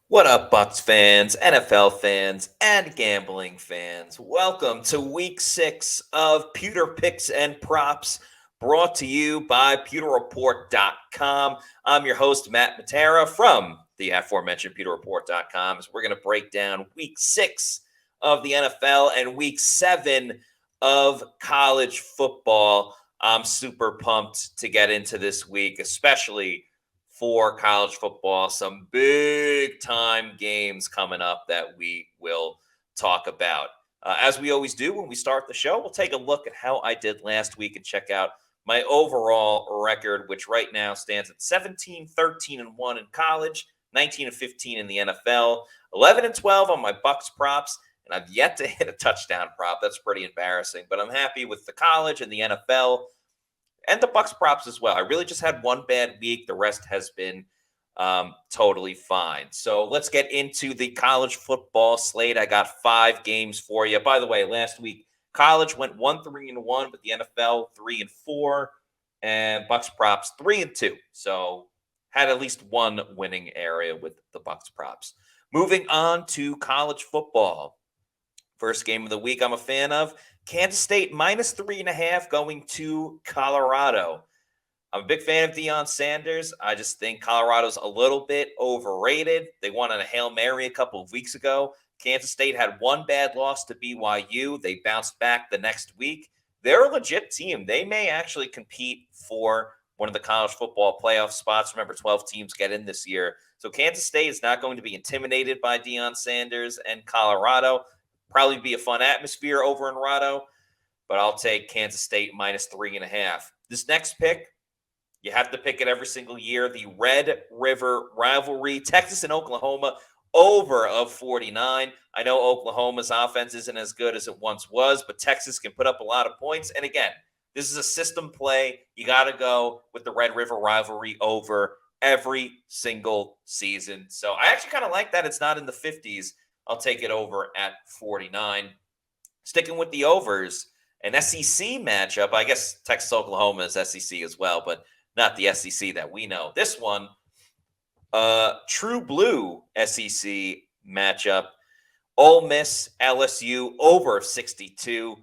What up, Bucs fans, NFL fans, and gambling fans? Welcome to week 6 of Pewter Picks and Props, brought to you by PewterReport.com. I'm your host, Matt Matera from the aforementioned PewterReport.com. As we're going to break down week 6 of the NFL and week 7 of college football. I'm super pumped to get into this week, especially for college football. Some big time games coming up that we will talk about. As we always do when we start the show, we'll take a look at how I did last week and check out my overall record, which right now stands at 17, 13, and 1 in college, 19 and 15 in the NFL, 11 and 12 on my Bucs props. And I've yet to hit a touchdown prop. That's pretty embarrassing, but I'm happy with the college and the NFL and the Bucs props as well. I really just had one bad week. The rest has been totally fine. So let's get into the college football slate. I got 5 games for you. By the way, last week college went 1-3-1, but the NFL 3-4, and Bucs props 3-2. So had at least one winning area with the Bucs props. Moving on to college football. First game of the week I'm a fan of. Kansas State -3.5 going to Colorado. I'm a big fan of Deion Sanders. I just think Colorado's a little bit overrated. They won on a Hail Mary a couple of weeks ago. Kansas State had one bad loss to BYU. They bounced back the next week. They're a legit team. They may actually compete for one of the college football playoff spots. Remember, 12 teams get in this year. So Kansas State is not going to be intimidated by Deion Sanders and Colorado. Probably be a fun atmosphere over in Rado, but I'll take Kansas State -3.5. This next pick, you have to pick it every single year. The Red River rivalry, Texas and Oklahoma, over of 49. I know Oklahoma's offense isn't as good as it once was, but Texas can put up a lot of points. And again, this is a system play. You got to go with the Red River rivalry over every single season. So I actually kind of like that it's not in the 50s. I'll take it over at 49. Sticking with the overs, an SEC matchup. I guess Texas Oklahoma is SEC as well, but not the SEC that we know. This one, true blue SEC matchup. Ole Miss, LSU over 62.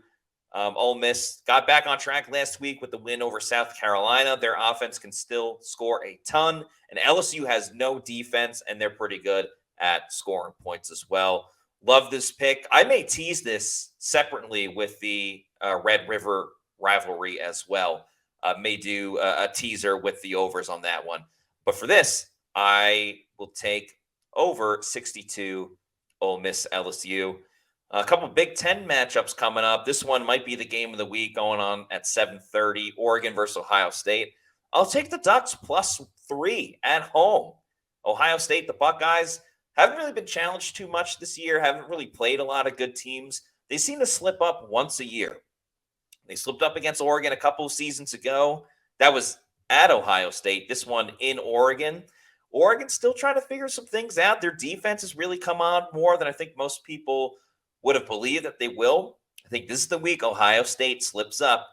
Ole Miss got back on track last week with the win over South Carolina. Their offense can still score a ton, and LSU has no defense, and they're pretty good at scoring points as well. Love this pick. I may tease this separately with the Red River rivalry as well. May do a teaser with the overs on that one. But for this, I will take over 62 Ole Miss LSU. A couple Big Ten matchups coming up. This one might be the game of the week going on at 7:30. Oregon versus Ohio State. I'll take the Ducks +3 at home. Ohio State, the Buckeyes, haven't really been challenged too much this year, haven't really played a lot of good teams. They seem to slip up once a year. They slipped up against Oregon a couple of seasons ago. That was at Ohio State. This one in Oregon. Oregon's still trying to figure some things out. Their defense has really come on more than I think most people would have believed that they will. I think this is the week Ohio State slips up.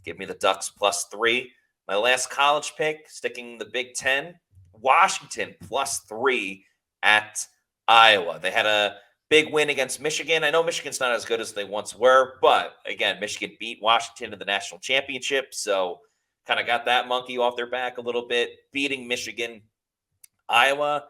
Give me the Ducks +3. My last college pick, sticking the Big Ten, Washington +3 at Iowa. They had a big win against Michigan. I know Michigan's not as good as they once were, but again, Michigan beat Washington in the national championship, so kind of got that monkey off their back a little bit, beating Michigan. Iowa,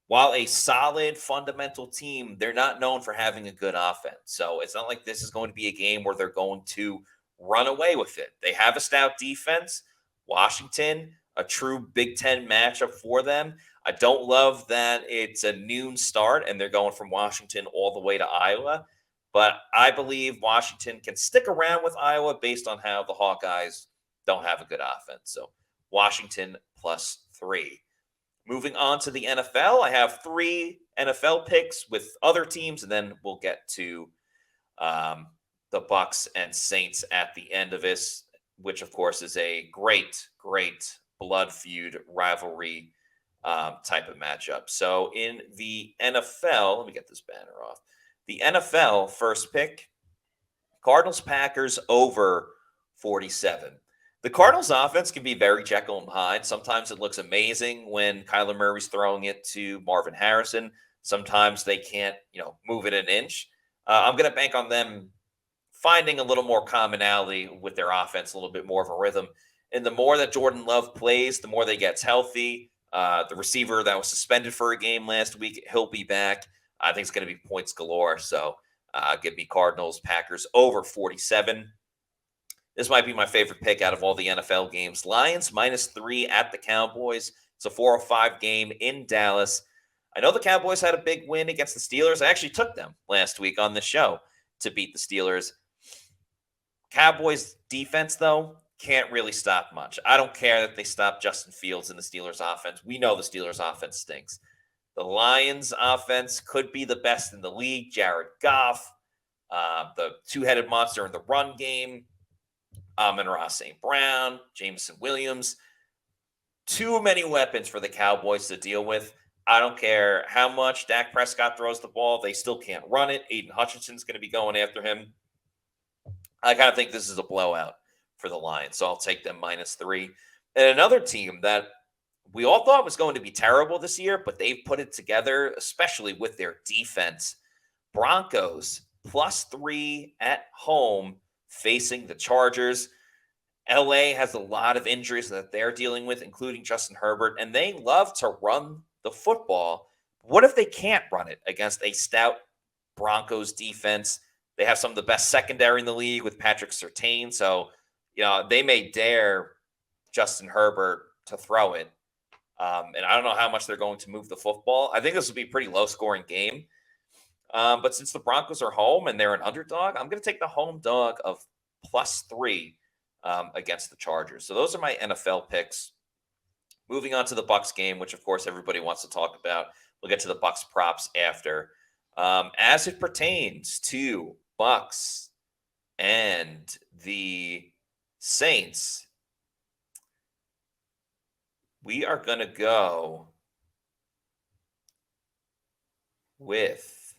while a solid fundamental team, they're not known for having a good offense. So it's not like this is going to be a game where they're going to run away with it. They have a stout defense. Washington, a true Big Ten matchup for them. I don't love that it's a noon start and they're going from Washington all the way to Iowa, but I believe Washington can stick around with Iowa based on how the Hawkeyes don't have a good offense. So Washington +3. Moving on to the NFL, I have 3 NFL picks with other teams, and then we'll get to the Bucs and Saints at the end of this, which of course is a great blood feud rivalry type of matchup. So in the NFL, let me get this banner off. The NFL first pick, Cardinals Packers over 47. The Cardinals offense can be very Jekyll and Hyde. Sometimes it looks amazing when Kyler Murray's throwing it to Marvin Harrison. Sometimes they can't, move it an inch. I'm going to bank on them finding a little more commonality with their offense, a little bit more of a rhythm. And the more that Jordan Love plays, the more they gets healthy. The receiver that was suspended for a game last week, he'll be back. I think it's going to be points galore. So give me Cardinals, Packers over 47. This might be my favorite pick out of all the NFL games. Lions -3 at the Cowboys. It's a 4:05 game in Dallas. I know the Cowboys had a big win against the Steelers. I actually took them last week on the show to beat the Steelers. Cowboys defense, though, can't really stop much. I don't care that they stop Justin Fields in the Steelers offense. We know the Steelers offense stinks. The Lions offense could be the best in the league. Jared Goff, the two-headed monster in the run game. Amon-Ra St. Brown, Jameson Williams. Too many weapons for the Cowboys to deal with. I don't care how much Dak Prescott throws the ball. They still can't run it. Aiden Hutchinson's going to be going after him. I kind of think this is a blowout for the Lions, so I'll take them -3. And another team that we all thought was going to be terrible this year, but they've put it together, especially with their defense. Broncos +3 at home facing the Chargers. LA has a lot of injuries that they're dealing with, including Justin Herbert, and they love to run the football. What if they can't run it against a stout Broncos defense? They have some of the best secondary in the league with Patrick Surtain, so they may dare Justin Herbert to throw it. And I don't know how much they're going to move the football. I think this will be a pretty low-scoring game. But since the Broncos are home and they're an underdog, I'm going to take the home dog of +3 against the Chargers. So those are my NFL picks. Moving on to the Bucs game, which of course everybody wants to talk about. We'll get to the Bucs props after. As it pertains to Bucs and the Saints, we are going to go with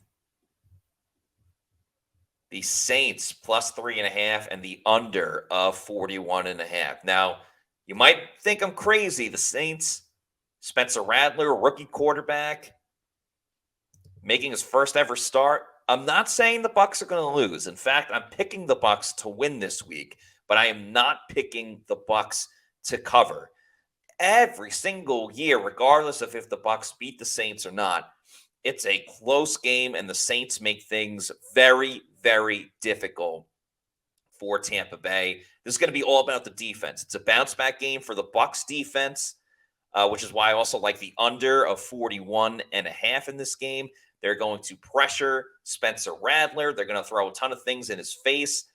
the Saints +3.5 and the under of 41.5. Now, you might think I'm crazy. The Saints, Spencer Rattler, rookie quarterback, making his first ever start. I'm not saying the Bucs are going to lose. In fact, I'm picking the Bucs to win this week, but I am not picking the Bucs to cover. Every single year, regardless of if the Bucs beat the Saints or not, it's a close game, and the Saints make things very, very difficult for Tampa Bay. This is going to be all about the defense. It's a bounce-back game for the Bucs defense, which is why I also like the under of 41.5 in this game. They're going to pressure Spencer Rattler. They're going to throw a ton of things in his face.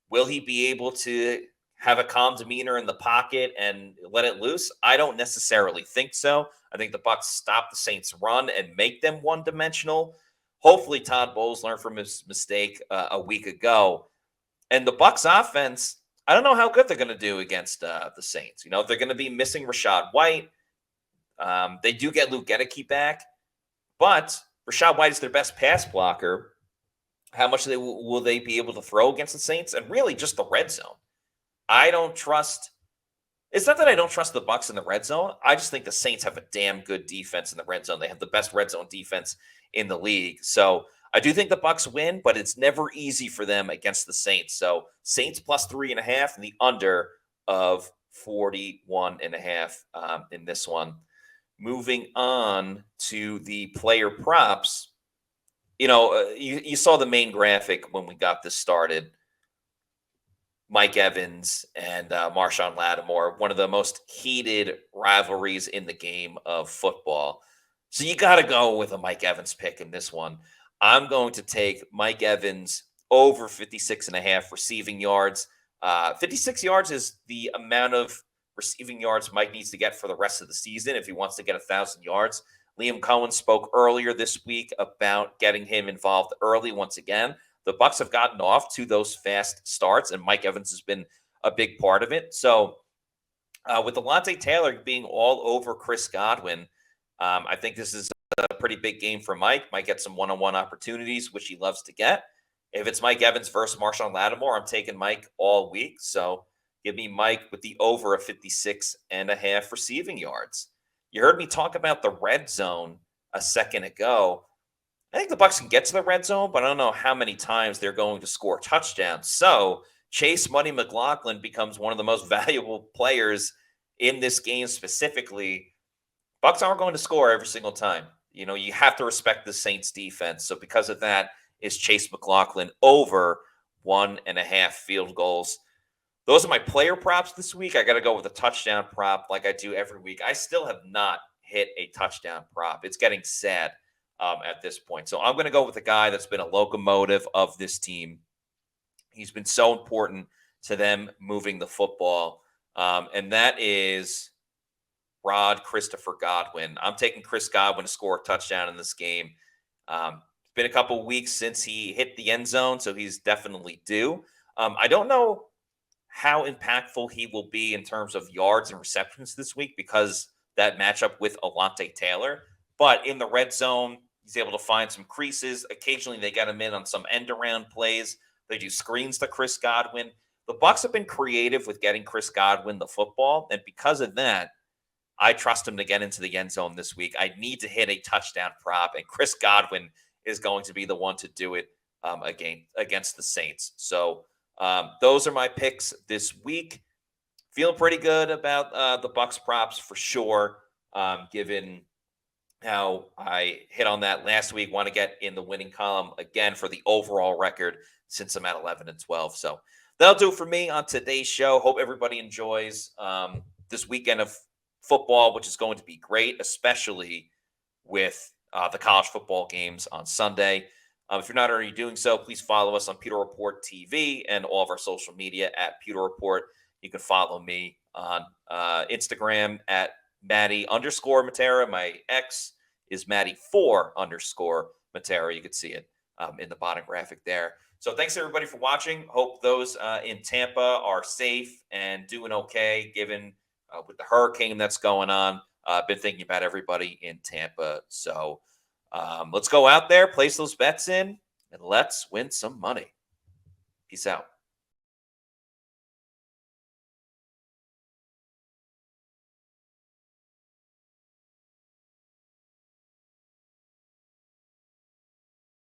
Will he be able to have a calm demeanor in the pocket and let it loose? I don't necessarily think so. I think the Bucs stop the Saints' run and make them one-dimensional. Hopefully, Todd Bowles learned from his mistake a week ago. And the Bucs offense, I don't know how good they're going to do against the Saints. They're going to be missing Rachaad White. They do get Luke Gedeke back, but Rachaad White is their best pass blocker. How much will they be able to throw against the Saints? And really just the red zone. I don't trust. It's not that I don't trust the Bucs in the red zone. I just think the Saints have a damn good defense in the red zone. They have the best red zone defense in the league. So I do think the Bucs win, but it's never easy for them against the Saints. So Saints +3.5 and the under of 41.5 in this one. Moving on to the player props. You saw the main graphic when we got this started. Mike Evans and Marshawn Lattimore, one of the most heated rivalries in the game of football. So you got to go with a Mike Evans pick in this one. I'm going to take Mike Evans over 56.5 receiving yards. 56 yards is the amount of receiving yards Mike needs to get for the rest of the season if he wants to get 1,000 yards. Liam Cohen spoke earlier this week about getting him involved early once again. The Bucs have gotten off to those fast starts, and Mike Evans has been a big part of it. So with Alontae Taylor being all over Chris Godwin, I think this is a pretty big game for Mike. Might get some one-on-one opportunities, which he loves to get. If it's Mike Evans versus Marshawn Lattimore, I'm taking Mike all week. So Give me Mike with the over of 56.5 receiving yards. You heard me talk about the red zone a second ago. I think the Bucs can get to the red zone, but I don't know how many times they're going to score touchdowns. So Chase Money McLaughlin becomes one of the most valuable players in this game specifically. Bucs aren't going to score every single time. You have to respect the Saints defense. So because of that, is Chase McLaughlin over 1.5 field goals. Those are my player props this week. I got to go with a touchdown prop like I do every week. I still have not hit a touchdown prop. It's getting sad at this point. So I'm going to go with a guy that's been a locomotive of this team. He's been so important to them moving the football. And that is Christopher Godwin. I'm taking Chris Godwin to score a touchdown in this game. It's been a couple of weeks since he hit the end zone, so he's definitely due. I don't know how impactful he will be in terms of yards and receptions this week because that matchup with Alontae Taylor. But in the red zone, he's able to find some creases. Occasionally, they get him in on some end-around plays. They do screens to Chris Godwin. The Bucs have been creative with getting Chris Godwin the football, and because of that, I trust him to get into the end zone this week. I need to hit a touchdown prop, and Chris Godwin is going to be the one to do it against the Saints. So those are my picks this week. Feeling pretty good about the Bucs props for sure, given how I hit on that last week. Want to get in the winning column again for the overall record since I'm at 11-12. So that'll do it for me on today's show. Hope everybody enjoys this weekend of football, which is going to be great, especially with the college football games on Sunday. If you're not already doing so, please follow us on Pewter Report TV and all of our social media at Pewter Report. You can follow me on Instagram at Maddie_Matera. My ex is Maddie4_Matera. You can see it in the bottom graphic there. So thanks everybody for watching. Hope those in Tampa are safe and doing okay, given with the hurricane that's going on. I've been thinking about everybody in Tampa. So let's go out there, place those bets in, and let's win some money. Peace out.